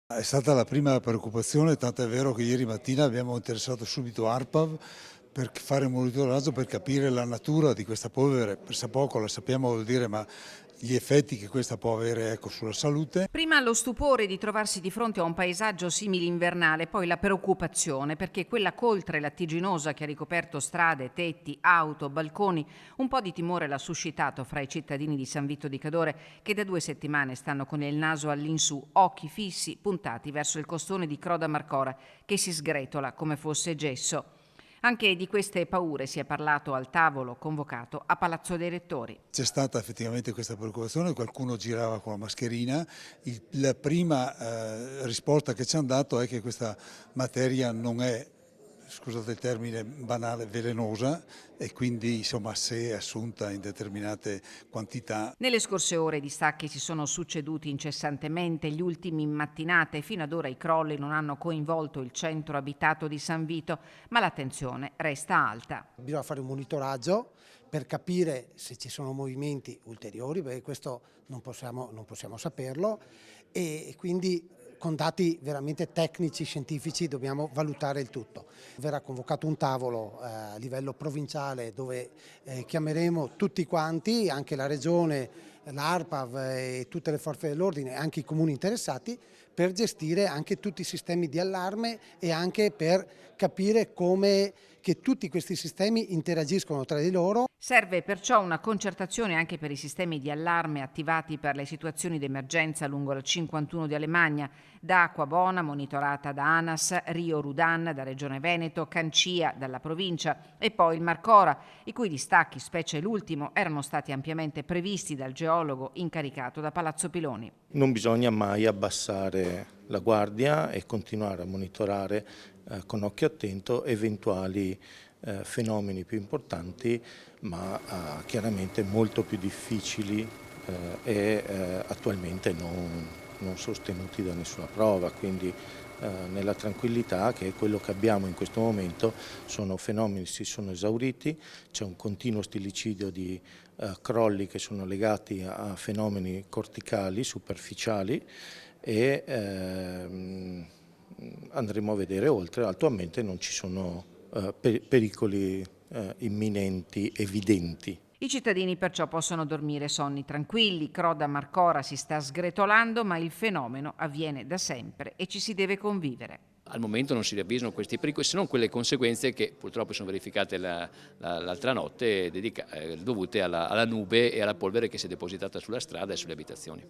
È stata la prima preoccupazione, tanto è vero che ieri mattina abbiamo interessato subito ARPAV per fare un monitoraggio per capire la natura di questa polvere. Per poco la sappiamo vuol dire, ma gli effetti che questa può avere, ecco, sulla salute. Prima lo stupore di trovarsi di fronte a un paesaggio simile invernale, poi la preoccupazione perché quella coltre lattiginosa che ha ricoperto strade, tetti, auto, balconi, un po' di timore l'ha suscitato fra i cittadini di San Vito di Cadore che da 2 settimane stanno con il naso all'insù, occhi fissi puntati verso il costone di Croda Marcora che si sgretola come fosse gesso. Anche di queste paure si è parlato al tavolo convocato a Palazzo dei Rettori. C'è stata effettivamente questa preoccupazione, qualcuno girava con la mascherina. La prima risposta che ci hanno dato è che questa materia non è, scusate il termine banale, velenosa e quindi insomma se assunta in determinate quantità. Nelle scorse ore i distacchi si sono succeduti incessantemente, gli ultimi in mattinata e fino ad ora i crolli non hanno coinvolto il centro abitato di San Vito, ma la tensione resta alta. Bisogna fare un monitoraggio per capire se ci sono movimenti ulteriori, perché questo non possiamo saperlo e quindi con dati veramente tecnici, scientifici dobbiamo valutare il tutto. Verrà convocato un tavolo a livello provinciale dove chiameremo tutti quanti, anche la Regione, l'ARPAV e tutte le forze dell'ordine, anche i comuni interessati, per gestire anche tutti i sistemi di allarme e anche per capire come che tutti questi sistemi interagiscono tra di loro. Serve perciò una concertazione anche per i sistemi di allarme attivati per le situazioni d'emergenza lungo la 51 di Alemagna, da Acquabona monitorata da ANAS, Rio Rudan da Regione Veneto, Cancia dalla provincia e poi il Marcora, i cui distacchi, specie l'ultimo, erano stati ampiamente previsti dal geologo incaricato da Palazzo Piloni. Non bisogna mai abbassare la guardia e continuare a monitorare con occhio attento eventuali fenomeni più importanti ma chiaramente molto più difficili e attualmente non sostenuti da nessuna prova, quindi nella tranquillità che quello che abbiamo in questo momento sono fenomeni che si sono esauriti, c'è un continuo stillicidio di crolli che sono legati a fenomeni corticali, superficiali e andremo a vedere oltre, attualmente non ci sono pericoli imminenti, evidenti. I cittadini perciò possono dormire sonni tranquilli, Croda Marcora si sta sgretolando, ma il fenomeno avviene da sempre e ci si deve convivere. Al momento non si ravvisano questi pericoli, se non quelle conseguenze che purtroppo sono verificate l'altra notte dovute alla nube e alla polvere che si è depositata sulla strada e sulle abitazioni.